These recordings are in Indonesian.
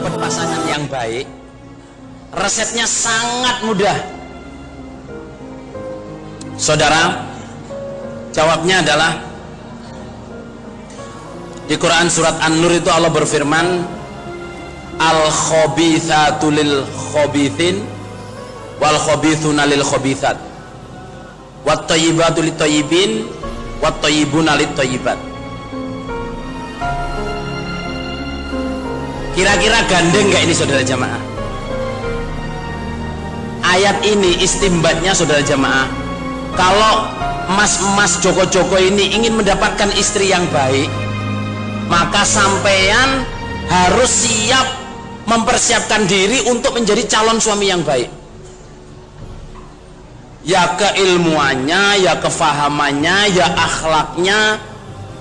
dapat pasangan yang baik, resepnya sangat mudah. Saudara, jawabnya adalah di Quran surat An-Nur itu Allah berfirman, al-khabithatu lil khabithin wal khabithuna lil khabithat wat thayyibatu lit thayyibin wat thayyibuna lit thayyibat. Kira-kira gandeng nggak ini saudara jamaah? Ayat ini istimbatnya saudara jamaah, kalau emas-emas Joko-Joko ini ingin mendapatkan istri yang baik, maka sampean harus siap mempersiapkan diri untuk menjadi calon suami yang baik. Ya keilmuannya, ya kefahamannya, ya akhlaknya,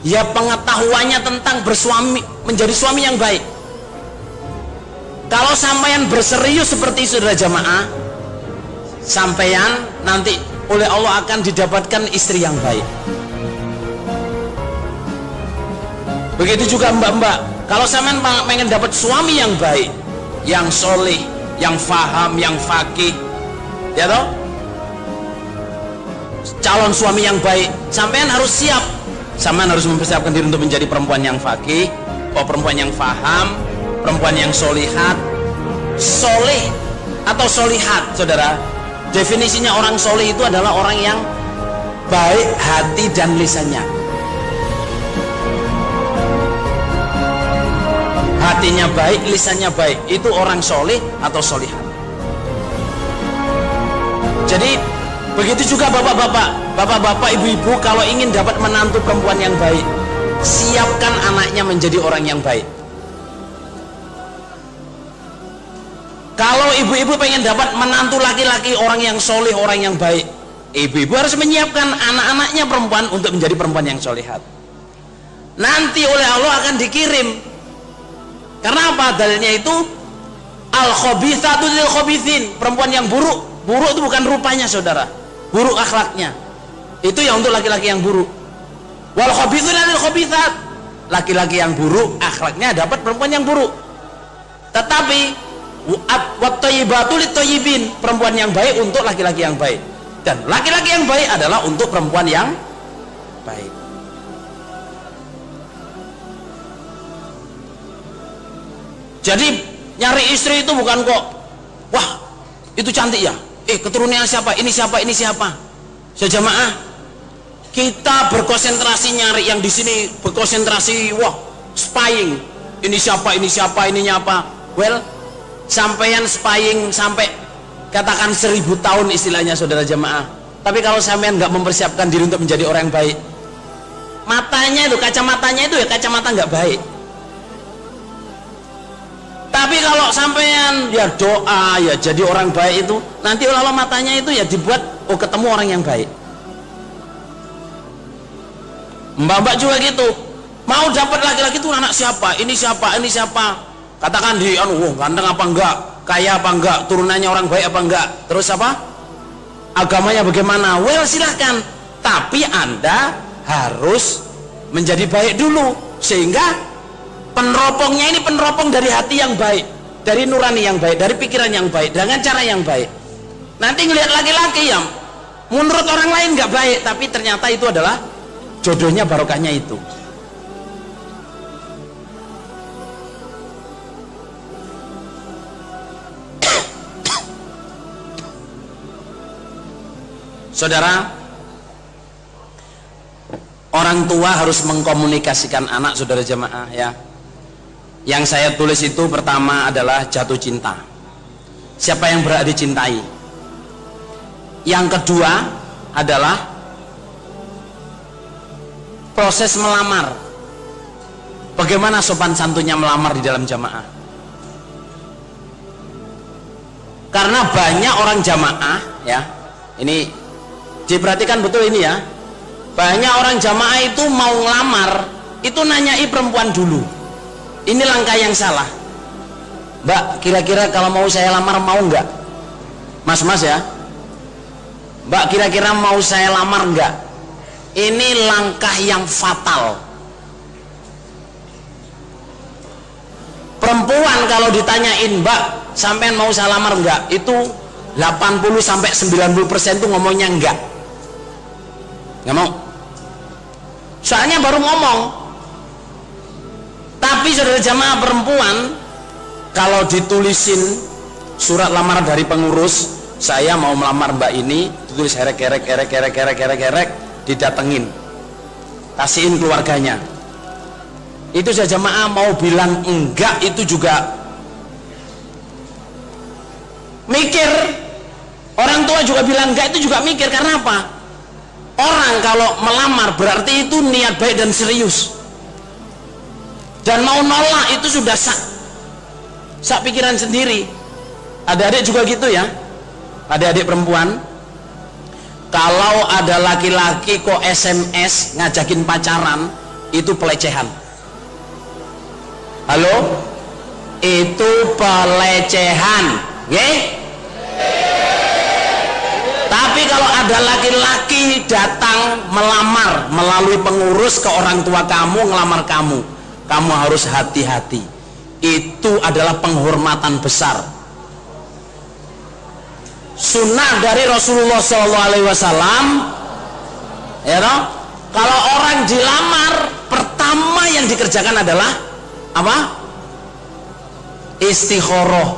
ya pengetahuannya tentang bersuami, menjadi suami yang baik. Kalau sampean berserius seperti itu saudara jamaah, sampean nanti oleh Allah akan didapatkan istri yang baik. Begitu juga mbak-mbak, kalau sampean pengen dapat suami yang baik, yang soleh, yang faham, yang fakih, ya toh, calon suami yang baik, sampean harus siap. Sampean harus mempersiapkan diri untuk menjadi perempuan yang fakih, perempuan yang faham, perempuan yang solihat. Soleh atau solihat, saudara, definisinya orang soleh itu adalah orang yang baik hati dan lisannya. Hatinya baik, lisannya baik, itu orang soleh atau solihat. Jadi begitu juga bapak-bapak, ibu-ibu, kalau ingin dapat menantu perempuan yang baik, siapkan anaknya menjadi orang yang baik. Kalau ibu-ibu pengen dapat menantu laki-laki orang yang soleh, orang yang baik, ibu-ibu harus menyiapkan anak-anaknya perempuan untuk menjadi perempuan yang solihat. Nanti oleh Allah akan dikirim. Karena apa? Dalilnya itu al-khabithatu lil khabithin, perempuan yang buruk. Buruk itu bukan rupanya saudara, buruk akhlaknya. Itu ya untuk laki-laki yang buruk. Wal khabithuna lil khabithat, laki-laki yang buruk akhlaknya dapat perempuan yang buruk. Tetapi wat thayyibatu lit thayyibin, perempuan yang baik untuk laki-laki yang baik, dan laki-laki yang baik adalah untuk perempuan yang baik. Jadi nyari istri itu bukan kok, wah itu cantik ya, keturunannya siapa, ini siapa, ini siapa. Sejamaah, kita berkonsentrasi nyari yang di sini, berkonsentrasi, wah spying, ini siapa, ini siapa, ininya apa. Well, sampeyan spying sampai katakan 1000 tahun istilahnya saudara jamaah, tapi kalau sampeyan nggak mempersiapkan diri untuk menjadi orang yang baik, matanya itu, kacamatanya itu ya kacamata nggak baik. Tapi kalau sampean ya doa, ya jadi orang baik, itu nanti Allah matanya itu ya dibuat ketemu orang yang baik. Mbak-mbak juga gitu, mau dapat laki-laki itu anak siapa, ini siapa, ini siapa. Katakan di ganteng apa enggak, kaya apa enggak, turunannya orang baik apa enggak, terus apa, agamanya bagaimana. Well, silahkan, tapi Anda harus menjadi baik dulu, sehingga peneropongnya ini peneropong dari hati yang baik, dari nurani yang baik, dari pikiran yang baik, dengan cara yang baik. Nanti ngelihat laki-laki yang menurut orang lain nggak baik, tapi ternyata itu adalah jodohnya, barokahnya itu. Saudara, orang tua harus mengkomunikasikan anak, saudara jamaah ya. Yang saya tulis itu pertama adalah jatuh cinta. Siapa yang berhak dicintai? Yang kedua adalah proses melamar. Bagaimana sopan santunnya melamar di dalam jamaah? Karena banyak orang jamaah ya, ini diperhatikan betul ini ya, banyak orang jamaah itu mau ngelamar itu nanyai perempuan dulu. Ini langkah yang salah. Mbak, kira-kira kalau mau saya lamar mau nggak? Mas ya, Mbak, kira-kira mau saya lamar nggak? Ini langkah yang fatal. Perempuan kalau ditanyain, Mbak, sampean mau saya lamar enggak? Itu 80-90% tuh ngomongnya enggak. Enggak mau. Soalnya baru ngomong. Tapi saudara jamaah perempuan, kalau ditulisin surat lamaran dari pengurus, saya mau melamar Mbak ini, ditulis herek, didatengin, kasihin keluarganya. Itu saja jamaah mau bilang enggak itu juga mikir. Orang tua juga bilang enggak itu juga mikir. Karena apa? Orang kalau melamar berarti itu niat baik dan serius, dan mau nolak itu sudah sak pikiran sendiri. Adik-adik juga gitu ya, adik-adik perempuan. Kalau ada laki-laki kok SMS ngajakin pacaran, itu pelecehan. Halo? Itu pelecehan, nggih? Tapi kalau ada laki-laki datang melamar melalui pengurus ke orang tua kamu, ngelamar kamu, kamu harus hati-hati. Itu adalah penghormatan besar. Sunnah dari Rasulullah SAW, ya toh? Kalau orang dilamar, pertama yang dikerjakan adalah apa? Istikharah.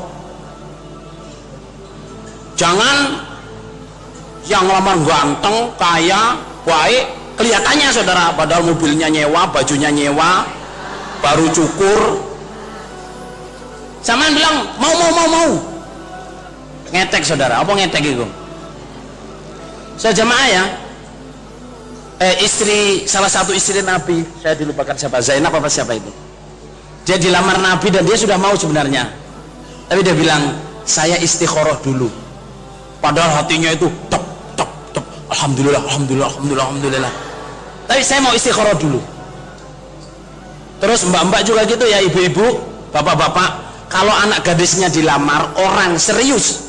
Jangan yang lamar ganteng, kaya, baik, kelihatannya saudara, padahal mobilnya nyewa, bajunya nyewa, baru cukur. Sampean bilang mau. Ngetek saudara, apa ngetek itu? Saya jamaah ya, salah satu istri Nabi, saya dilupakan siapa, Zainab apa siapa itu, dia dilamar Nabi dan dia sudah mau sebenarnya, tapi dia bilang saya istikharah dulu, padahal hatinya itu top, alhamdulillah, tapi saya mau istikharah dulu. Terus mbak-mbak juga gitu ya, ibu-ibu, bapak-bapak, kalau anak gadisnya dilamar orang serius,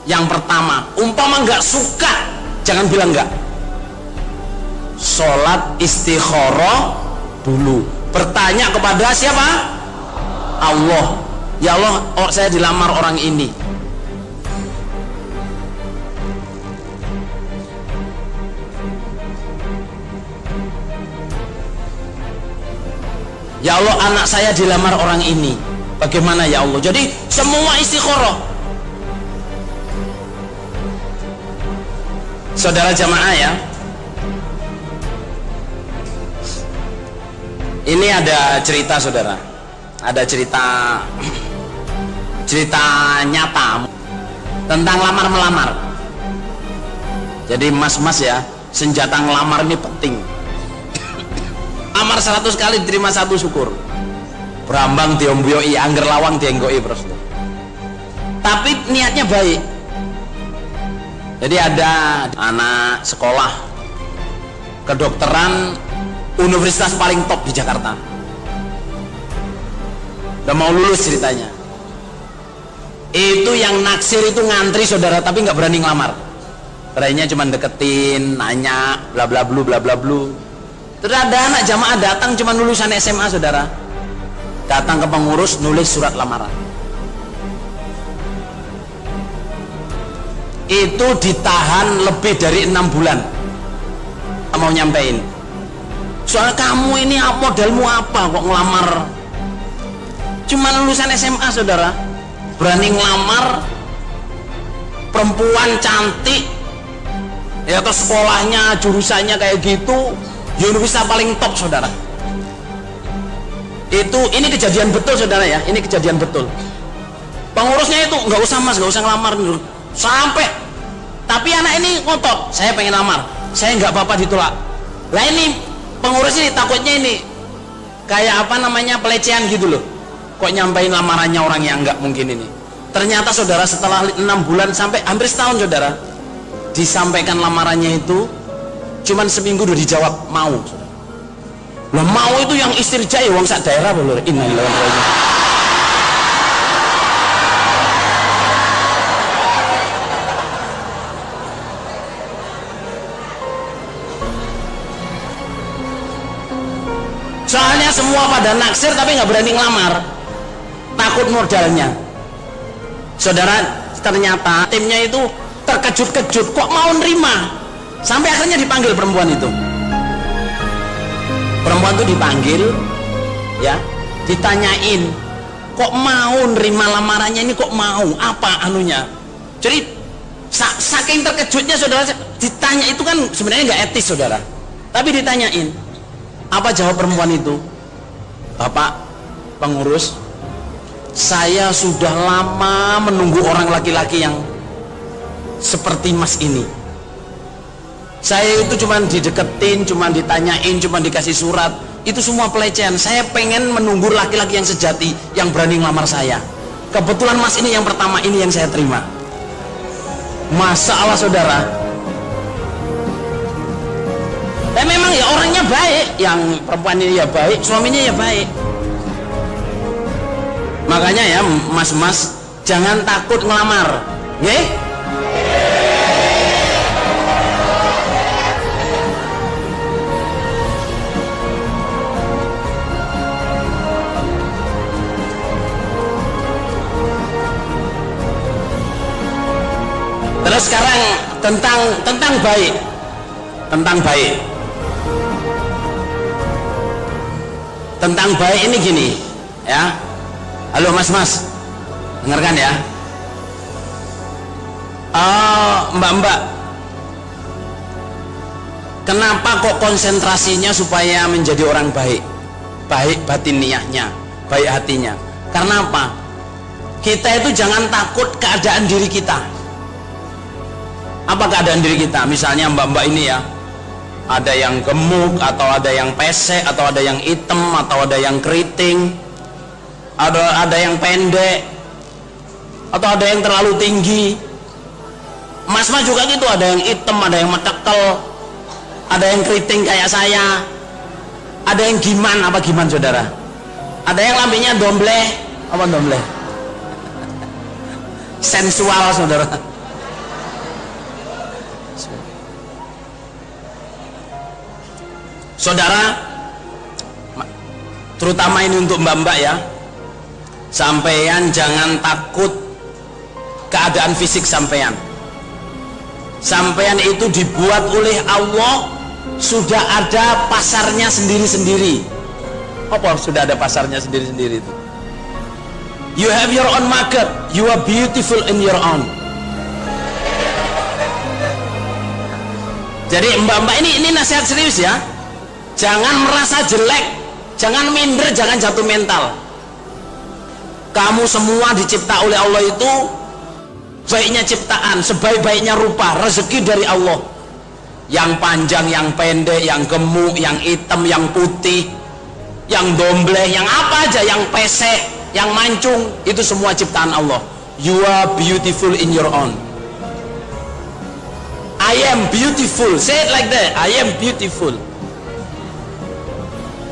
yang pertama, umpama nggak suka, jangan bilang nggak. Sholat istikharah dulu. Bertanya kepada siapa? Allah. Ya Allah, saya dilamar orang ini. Ya Allah, anak saya dilamar orang ini. Bagaimana ya Allah? Jadi semua istikharah. Saudara jamaah ya, ini ada cerita saudara, ada cerita nyata tentang lamar-melamar. Jadi mas-mas ya, senjata ngelamar ini penting. Lamar 100 kali diterima 1 syukur. Berambang diomboi, angger lawang dienggoi terus. Tapi niatnya baik. Jadi ada anak sekolah kedokteran universitas paling top di Jakarta, udah mau lulus ceritanya. Itu yang naksir itu ngantri saudara, tapi nggak berani ngelamar. Beraninya cuma deketin, nanya, bla bla blu bla bla blu. Terus ada anak jamaah datang cuma lulusan SMA saudara, datang ke pengurus nulis surat lamaran. Itu ditahan lebih dari 6 bulan, mau nyampein. Soalnya kamu ini modalmu apa kok ngelamar? Cuma lulusan SMA saudara, berani ngelamar perempuan cantik, ya atau sekolahnya jurusannya kayak gitu, universitas paling top saudara. Ini kejadian betul saudara ya, ini kejadian betul. Pengurusnya itu nggak usah mas, nggak usah ngelamar sampai, tapi anak ini ngotot, saya pengen lamar, saya nggak apa-apa ditolak. Lah ini pengurus ini takutnya ini kayak apa namanya, pelecehan gitu loh, kok nyampein lamarannya orang yang nggak mungkin ini. Ternyata saudara setelah 6 bulan sampai hampir setahun saudara, disampaikan lamarannya itu cuman seminggu udah dijawab mau. Lah mau itu yang istirja ya wong sak daerah lho. Innalillahi. Soalnya semua pada naksir tapi nggak berani ngelamar, takut takut modalnya. Saudara, ternyata timnya itu terkejut-kejut kok mau nerima, sampai akhirnya dipanggil perempuan itu. Perempuan itu dipanggil, ya, ditanyain, kok mau nerima lamarannya ini, kok mau, apa anunya. Jadi saking terkejutnya saudara, ditanya itu kan sebenarnya nggak etis saudara, tapi ditanyain. Apa jawab perempuan itu? Bapak pengurus, saya sudah lama menunggu orang laki-laki yang seperti mas ini. Saya itu cuma dideketin, cuma ditanyain, cuma dikasih surat, itu semua pelecehan. Saya pengen menunggu laki-laki yang sejati, yang berani ngelamar saya. Kebetulan mas ini yang pertama, ini yang saya terima. Masalah saudara. Memang ya orangnya baik, yang perempuan ini ya baik, suaminya ya baik. Makanya ya mas-mas, jangan takut ngelamar, nggih? Terus sekarang tentang baik, tentang baik ini gini, ya. Halo mas-mas, dengarkan ya. Mbak-mbak, kenapa kok konsentrasinya supaya menjadi orang baik, baik batiniahnya, baik hatinya? Karena apa? Kita itu jangan takut keadaan diri kita. Apa keadaan diri kita? Misalnya mbak-mbak ini ya, ada yang gemuk, atau ada yang pesek, atau ada yang hitam, atau ada yang keriting, ada yang pendek, atau ada yang terlalu tinggi. Mas-mas juga gitu, ada yang hitam, ada yang metekel, ada yang keriting kayak saya, ada yang giman. Apa giman saudara? Ada yang lambenya domble. Apa domble? Sensual saudara. Saudara, terutama ini untuk mbak-mbak ya, sampean jangan takut keadaan fisik sampean. Sampean itu dibuat oleh Allah, sudah ada pasarnya sendiri-sendiri. Apa sudah ada pasarnya sendiri-sendiri itu? You have your own market, you are beautiful in your own. Jadi mbak-mbak ini nasihat serius ya. Jangan merasa jelek, jangan minder, jangan jatuh mental. Kamu semua dicipta oleh Allah itu baiknya ciptaan, sebaik-baiknya rupa, rezeki dari Allah. Yang panjang, yang pendek, yang gemuk, yang hitam, yang putih, yang dombleh, yang apa aja, yang pesek, yang mancung, itu semua ciptaan Allah. You are beautiful in your own. I am beautiful. Say it like that. I am beautiful.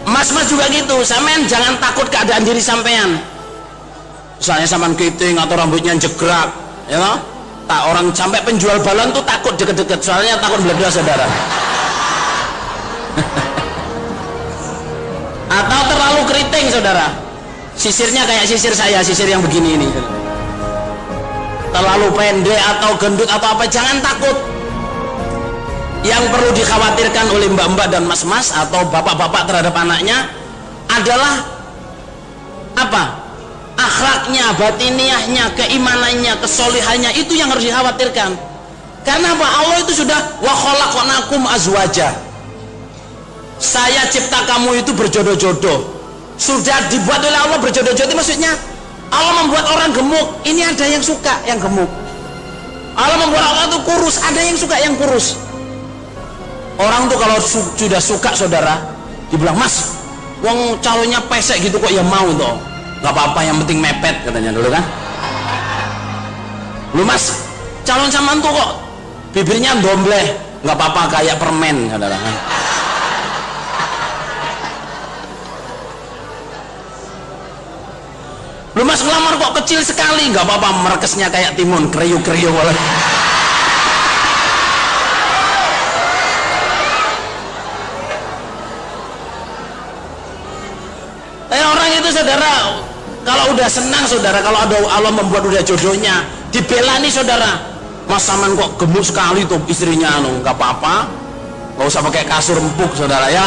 Mas-mas juga gitu, sampean jangan takut keadaan diri sampean. Misalnya sampean keriting atau rambutnya jegrak, ya toh? Tak, orang sampai penjual balon tuh takut deket-deket, soalnya takut belah-belah saudara. Atau terlalu keriting saudara, sisirnya kayak sisir saya, sisir yang begini ini. Terlalu pendek atau gendut atau apa, jangan takut. Yang perlu dikhawatirkan oleh mbak-mbak dan mas-mas atau bapak-bapak terhadap anaknya adalah apa? Akhlaknya, batiniahnya, keimanannya, kesolihannya, itu yang harus dikhawatirkan. Karena apa? Allah itu sudah wa khalaqnakum azwaja. Saya cipta kamu itu berjodoh-jodoh. Sudah dibuat oleh Allah berjodoh-jodoh, maksudnya Allah membuat orang gemuk, ini ada yang suka yang gemuk. Allah membuat orang itu kurus, ada yang suka yang kurus. Orang tuh kalau sudah suka saudara, dibilang, mas, wong calonnya pesek gitu kok ya mau toh. Gak apa-apa, yang penting mepet katanya dulu kan. Lu mas, calon sampean tuh kok bibirnya dombleh, gak apa-apa kayak permen saudara. Lu mas ngelamar kok kecil sekali, gak apa-apa merekesnya kayak timun, kriuk-kriuk. Orang itu saudara, kalau udah tidak senang saudara kalau ada Allah membuat udah jodohnya dibela nih saudara. Mas Saman kok gemuk sekali tuh istrinya, anu nggak apa-apa, nggak usah pakai kasur empuk saudara ya.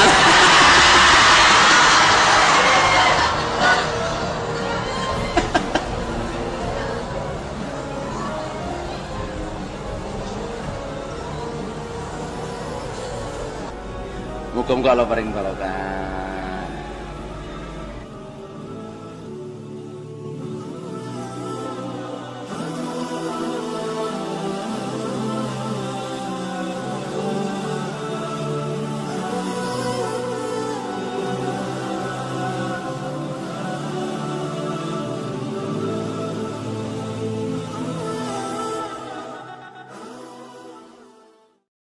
Muga-muga Allah paring barokah.